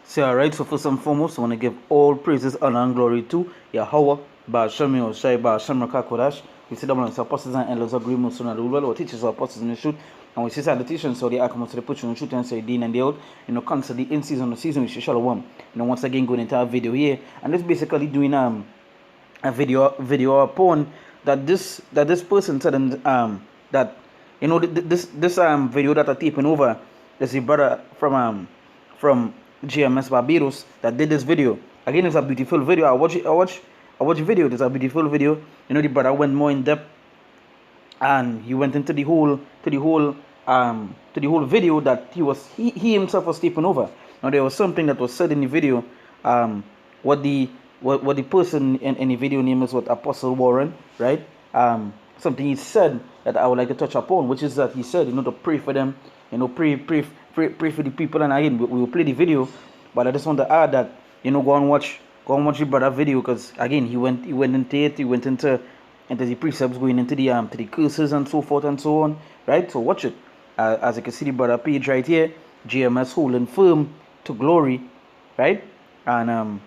So alright, so first and foremost, I want to give all praises, honor, and glory to Yahweh, Ba'ashami Oshai, Ba'asham Rakakodash. We see them on the apostles and elders agree most on the rule, or teachers or apostles in the truth. And we see the teachers, so they are coming to the put you in the truth and say, Dean and the old, constantly in season, the season, which is Shalom. Once again, going into our video here, and this basically doing a video upon that this person said that this video that are taking over is a brother from GMS Barbados that did this video. Again, it's a beautiful video. I watch the video. It's a beautiful video. The brother went more in depth, and he went into the whole video that he himself was taking over. Now there was something that was said in the video. What the person in the video name is what Apostle Warren, right? Something he said that I would like to touch upon, which is that he said, to pray for them, pray for the people. And again, we will play the video, but I just want to add that, go and watch the brother video, because again, he went into it, he went into the precepts, going into the curses and so forth and so on, right? So watch it. As you can see the brother page right here, GMS holding firm to glory, right? And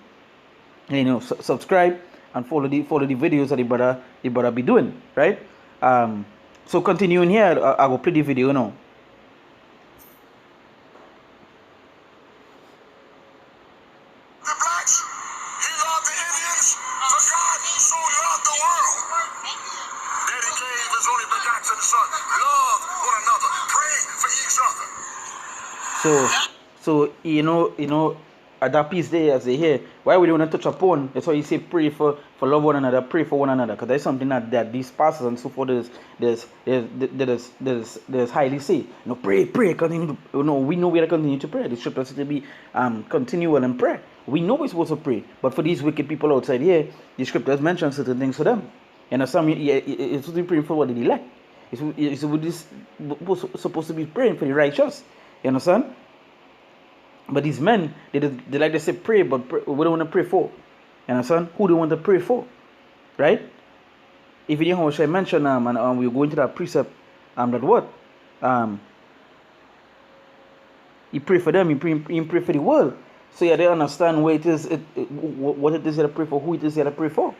subscribe and follow the videos that the brother be doing, right? So continuing here, I will play the video now. The blacks, he loved the Indians, for God so loved the world that he gave his only begotten son. Love one another, pray for each other. So at that piece there, as they hear, why we don't want to touch upon, that's why you say pray for love one another, pray for one another, because there's something that these pastors and so forth there's highly say, pray, continue to, we know we are to continue to pray. The scripture says to be continual and pray. We know we're supposed to pray, but for these wicked people outside here, the scriptures mention certain things for them. And some it's supposed to be praying for what the elect. It's supposed to be praying for the righteous. You understand? But these men, they like to say pray, but we don't want to pray for. You understand? Who do you want to pray for? Right? If you know how I mentioned, and we go into that precept, that what? You pray for them, you pray for the world. So yeah, they understand what it is you to pray for, who it is you to pray for.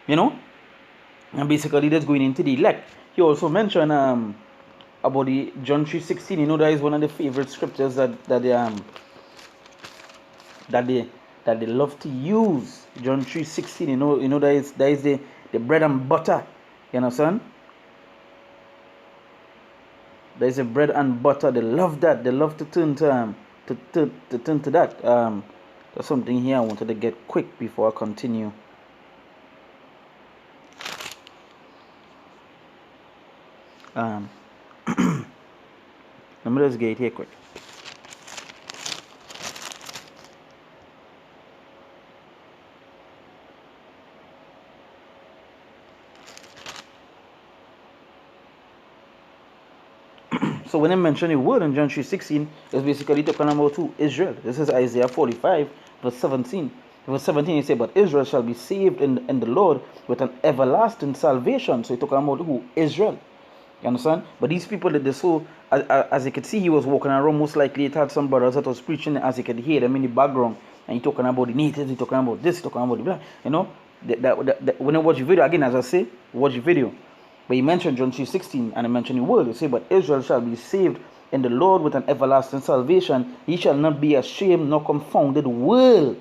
And basically that's going into the elect. He also mentioned about the John 3:16. That is one of the favorite scriptures that they love to use. John 3:16. That is the bread and butter. You understand? There is a bread and butter. They love that. They love to turn to that. There's something here I wanted to get quick before I continue. Let me just get it here quick. So when I mention the word in John 3:16, it's basically talking about who? Israel. This is Isaiah 45, verse 17. Verse 17, he said, but Israel shall be saved in the Lord with an everlasting salvation. So he's talking about who? Israel. You understand? But these people that they saw, as you could see, he was walking around. Most likely it had some brothers that was preaching, as you could hear them in the background. And he talking about the natives, he talking about this, he talking about the black. When I watch the video, again, as I say, watch the video. But he mentioned John 3:16, and I mentioned the word. He said, but Israel shall be saved in the Lord with an everlasting salvation. He shall not be ashamed nor confounded world.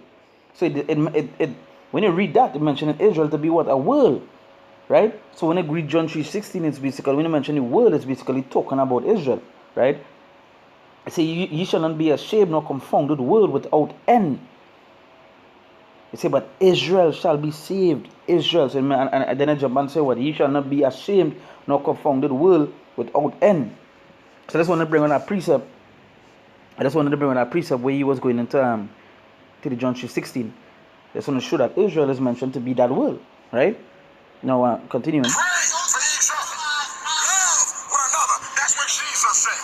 So when you read that, it mentioned Israel to be what? A world. Right? So when I read John 3:16, it's basically, when you mention the world, it's basically talking about Israel. Right? I say, ye shall not be ashamed nor confounded world without end. He said, but Israel shall be saved. Israel. So, and then I jump and say, what? Ye shall not be ashamed nor confounded world without end. So I just want to bring on that precept. Where he was going into to the John 3:16. I just want to show that Israel is mentioned to be that world. Right? Now, continuing. Pray for each other. Love one another. That's what Jesus said.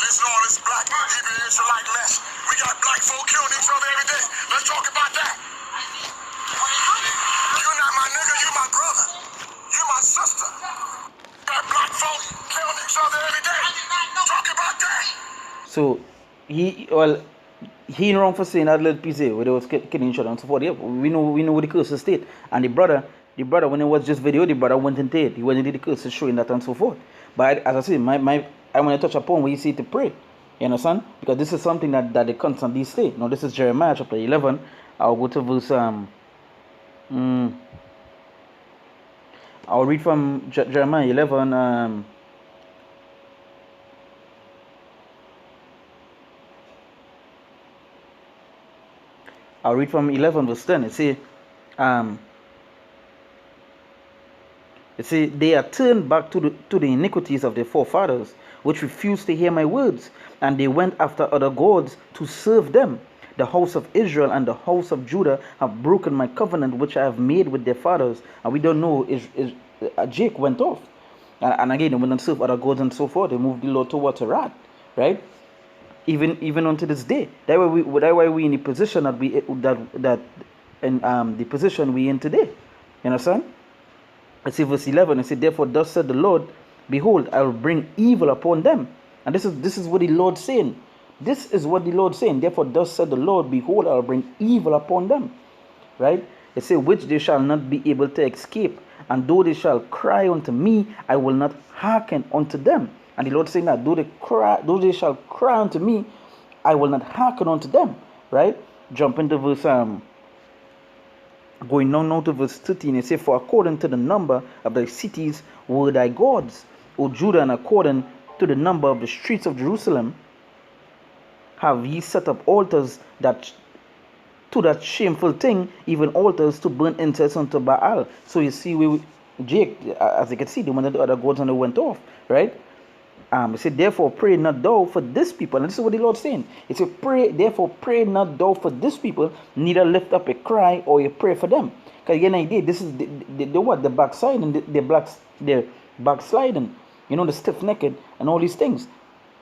Listen, all this black Hebrew Israelite less. We got black folk killing each other every day. Let's talk about that. You're not my nigga, you're my brother. You're my sister. Got black folk killing each other every day. Talk about that. So He ain't wrong for saying that little piece there where they was killing each other and so forth. Yeah, we know what the curse state. And the brother when it was just video, the brother went into it. He went into the curse showing that and so forth. But as I said, I want to touch upon where you see to pray. You understand? Because this is something that they constantly say. Now this is Jeremiah chapter 11. I'll go to verse I'll read from Jeremiah 11 I'll read from 11 verse 10. It say they are turned back to the iniquities of their forefathers, which refused to hear my words, and they went after other gods to serve them. The house of Israel and the house of Judah have broken my covenant which I have made with their fathers. And we don't know Jake went off. And again, they went and served other gods and so forth. They moved the Lord towards wrath, right? Even unto this day. That's why we in the position that the position we in today. You understand? Let's see verse 11. It said, therefore thus said the Lord, behold, I will bring evil upon them. And this is what the Lord saying. This is what the Lord saying. Therefore thus said the Lord, behold, I will bring evil upon them. Right? It says, which they shall not be able to escape. And though they shall cry unto me, I will not hearken unto them. And the Lord saying that though they shall cry unto me, I will not hearken unto them. Right? Jump into verse going now to verse 13. It says, for according to the number of thy cities were thy gods, O Judah, and according to the number of the streets of Jerusalem have ye set up altars to that shameful thing, even altars to burn incense unto Baal. So you see, Jake, as you can see, they went to the other gods and they went off, right? It said, therefore pray not thou for this people. And this is what the Lord saying. It said, therefore pray not thou for this people, neither lift up a cry or a prayer for them. Because again, this is the what? The backsliding, the backsliding, the stiff-necked and all these things.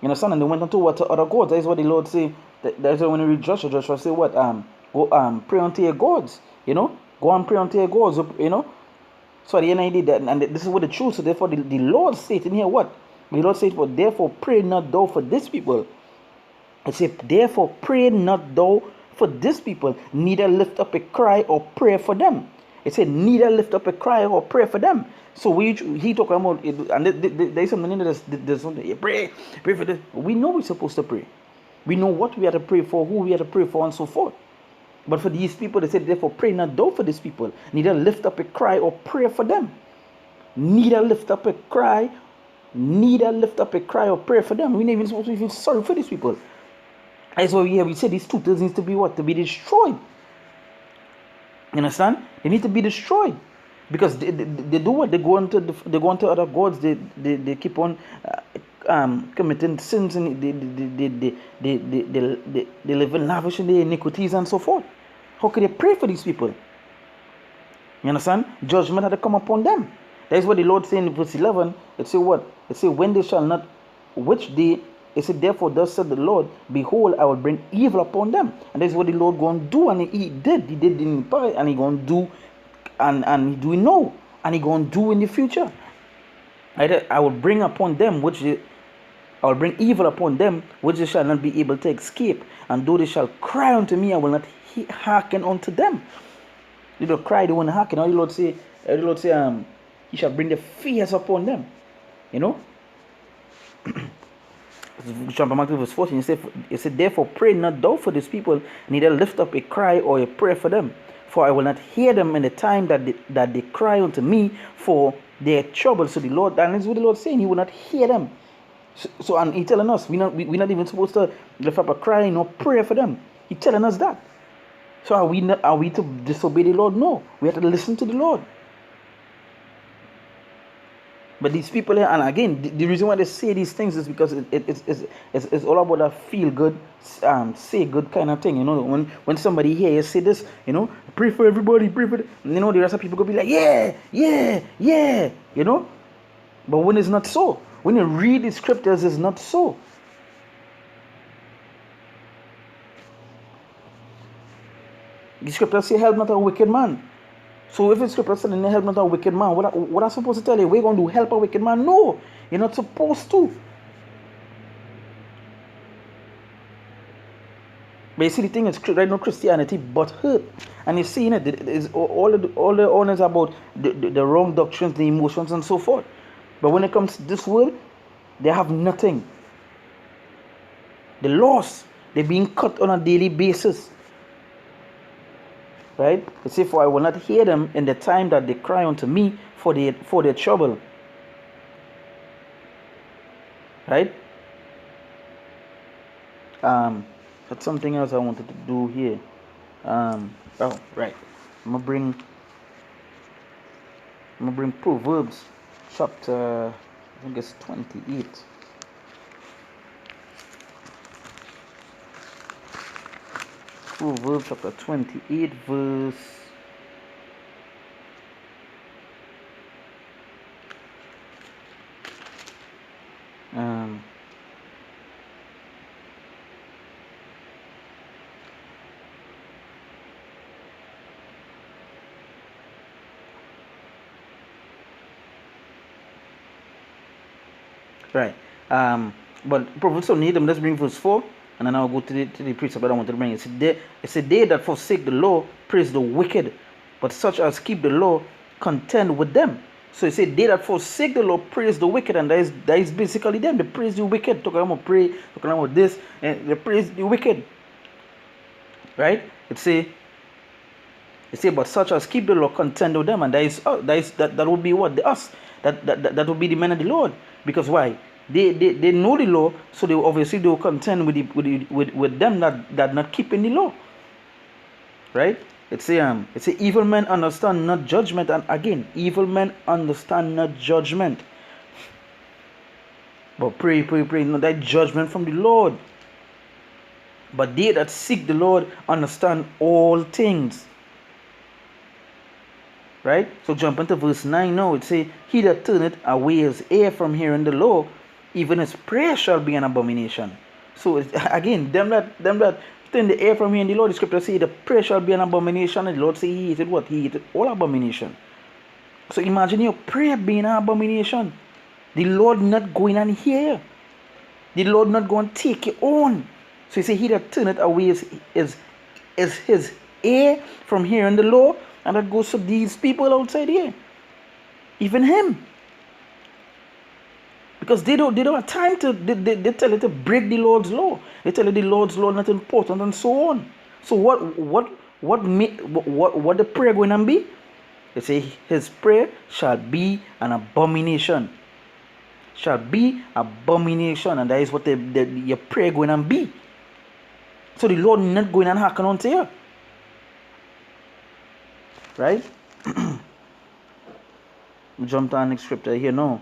You understand? And they went on to what to other gods. That is what the Lord say. That's why when you read Joshua say what? Go pray unto your gods. Go and pray unto your gods. So at the end I did that, and this is what the truth. So therefore the Lord said in here what? The Lord said, for therefore pray not thou for this people. It said, therefore pray not thou for this people, neither lift up a cry or pray for them. It said, neither lift up a cry or pray for them. So he talking about it, and there's something in there's something. You pray for this. We know we're supposed to pray. We know what we have to pray for, who we have to pray for, and so forth. But for these people, they said, therefore pray not thou for these people, neither lift up a cry or pray for them. Neither lift up a cry or pray for them. We're not even supposed to feel sorry for these people. That's why we say these tutors needs to be what? To be destroyed. You understand? They need to be destroyed. Because they do what? They go into other gods. They keep on committing sins, and they live in lavish in their iniquities and so forth. How could they pray for these people? You understand? Judgment had to come upon them. That is what the Lord said in verse 11. It said what? It said, when they shall not, which they, it said, therefore thus said the Lord, behold, I will bring evil upon them. And that is what the Lord going to do. And he did in the past, and he going to do, and he doing now, and he going to do in the future. I will bring upon them, I will bring evil upon them, which they shall not be able to escape. And though they shall cry unto me, I will not hearken unto them. They don't cry, they won't hearken. Now the Lord say, he shall bring the fears upon them. Jump back to verse 14. It said, therefore pray not thou for these people, neither lift up a cry or a prayer for them. For I will not hear them in the time that they cry unto me for their trouble. So the Lord, and this is what the Lord saying, he will not hear them. So and he telling us, we're not even supposed to lift up a cry nor prayer for them. He telling us that. So are we to disobey the Lord? No. We have to listen to the Lord. But these people here, and again, the reason why they say these things is because it's all about that feel good, say good kind of thing. When somebody here you say this, pray for everybody, pray for the rest of people go be like, yeah. But when it's not so, when you read the scriptures, it's not so. The scriptures say, help not a wicked man. So if the scripture said, help not a wicked man, what I'm supposed to tell you? We're going to help a wicked man? No, you're not supposed to. But you see, the thing is, right now Christianity but hurt, and you see in it is all the honors about the wrong doctrines, the emotions, and so forth. But when it comes to this world, they have nothing. They're lost. They're being cut on a daily basis. Right? It says, "For I will not hear them in the time that they cry unto me for their trouble." Right? That's something else I wanted to do here. Oh, right. I'm gonna bring Proverbs chapter, I think it's 28. Proverbs chapter 28 verse right. But Proverbs 28, let's bring verse 4, and then I'll go to the precept that I want to bring. It's a day that forsake the law, praise the wicked, but such as keep the law, contend with them. So it said, they that forsake the law, praise the wicked, and that is basically them. They praise the wicked, talking about pray, talking about this, and they praise the wicked. Right? It say, but such as keep the law, contend with them, and that would be what? Us. That would be the men of the Lord. Because why? They know the law, so they will contend with them that not keeping the law. Right? It's a evil men understand not judgment, and again, evil men understand not judgment. But pray, no, that judgment from the Lord. But they that seek the Lord understand all things. Right? So jump into verse 9 now. It say, he that turneth away his ear from hearing the law, even his prayer shall be an abomination. So again, them that turn the ear from hearing the law, the scripture say the prayer shall be an abomination, and the Lord say he hated what? He hated all abomination. So imagine your prayer being an abomination. The Lord not going and hear. The Lord not going to take you on. So he say, he that turneth away his ear from hearing the law, and that goes to these people outside here. Even him. Because they don't have time to, they tell you to break the Lord's law. They tell you the Lord's law not important, and so on. So what the prayer going to be? They say his prayer shall be an abomination. Shall be abomination, and that is what your prayer going to be. So the Lord not going and hacking onto you. Right? Jump to our next scripture here now.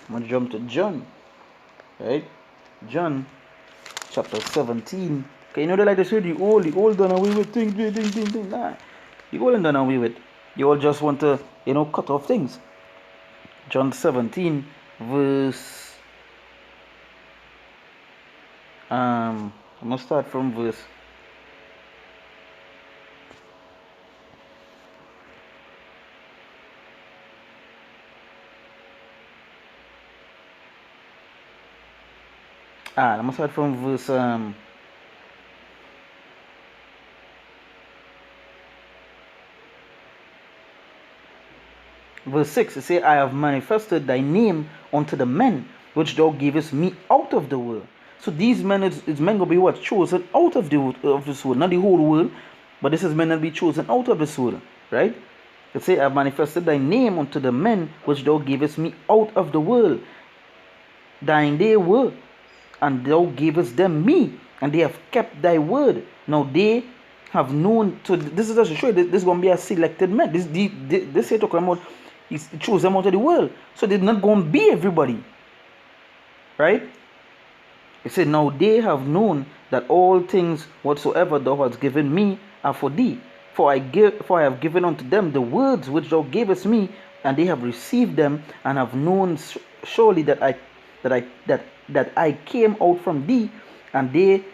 I'm going to jump to John. Right? John chapter 17. Okay, you know they like to say the old done away with thing. Nah. The old done away with. You all just want to, cut off things. John 17 verse I'm going to start from verse I'm going to start from verse 6. It says, I have manifested thy name unto the men which thou gavest me out of the world. So these men is men going to be what? Chosen out of this world. Not the whole world, but this is men that be chosen out of this world. Right? It says, I have manifested thy name unto the men which thou gavest me out of the world. Thine they were, and thou gavest them me, and they have kept thy word. Now they have known. So this is just to show you this is going to be a selected man. This here talking about, he chose them out of the world. So they're not going to be everybody. Right? It said, now they have known that all things whatsoever thou hast given me are for thee. For I have given unto them the words which thou gavest me, and they have received them, and have known surely that I came out from thee, and they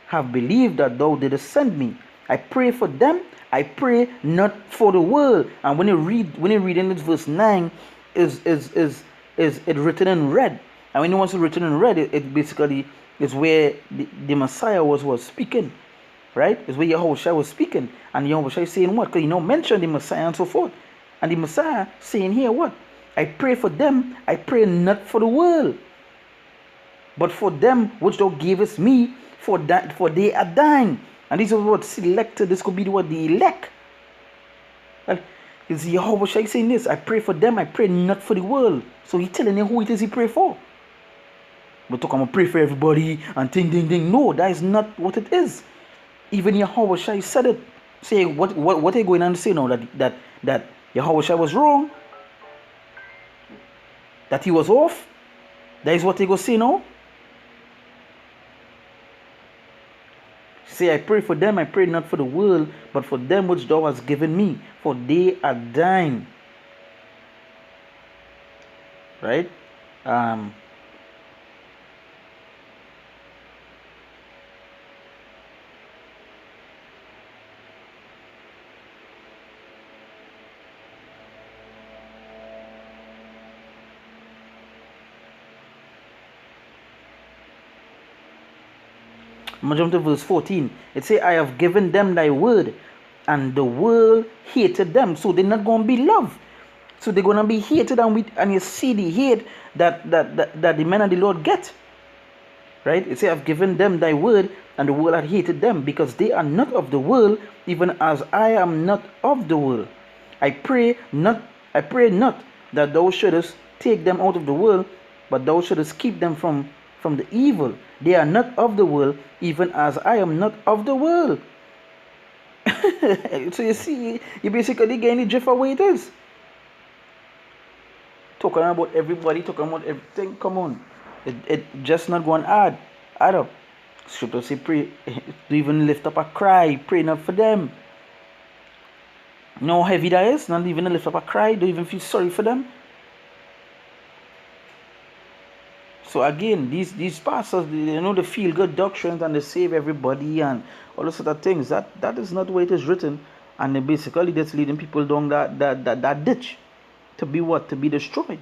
have believed that thou didst send me. I pray for them. I pray not for the world. And when you read in this verse 9, is it written in red. And when you want to written in red, it basically is where the Messiah was speaking, right? It's where Yahushua was speaking, and Yahushua is saying what? Because mention the Messiah and so forth, and the Messiah saying here what? I pray for them. I pray not for the world, but for them which thou gavest me, for they are thine. And this is what selected. This could be what the elect. Well, is Yahushua saying this? I pray for them. I pray not for the world. So he's telling you who it is he pray for. But to come and pray for everybody and ding. No, that is not what it is. Even Yahushua said it. Say what are you going on to say now? That Yahushua was wrong. That he was off. That is what they go say now. Say, I pray for them, I pray not for the world, but for them which thou hast given me, for they are thine. Right? I'm going to jump to verse 14. It says, I have given them thy word, and the world hated them. So they're not going to be loved. So they're going to be hated, and you see the hate that the men of the Lord get. Right? It says, I've given them thy word, and the world hath hated them, because they are not of the world, even as I am not of the world. I pray not that thou shouldest take them out of the world, but thou shouldest keep them from the evil. They are not of the world, even as I am not of the world. So you see, you basically getting the drift of what it is. Talking about everybody, talking about everything. Come on, it just not going to add up. Scripture say pray, to even lift up a cry, pray not for them. You know how heavy that is? Not even to lift up a cry, don't even feel sorry for them. So again, these pastors, they feel good doctrines and they save everybody and all those sort of things. That is not the way it is written, and they basically that's leading people down that ditch to be what? To be destroyed,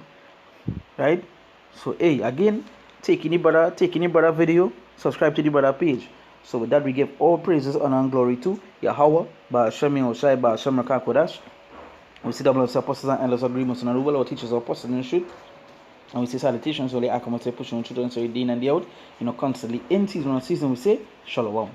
right? So hey, again, take any brother video, subscribe to the brother page. So with that, we give all praises, honor, and glory to Yahweh, Ba'ashem Yahushai, Ba'ashem Rakakodash. We see the blood of apostles and endless agreements and our teachers, our apostles in the truth. And we say salutations, so I come and say pushing on children, so day in and day out, constantly in season on season, we say shalom.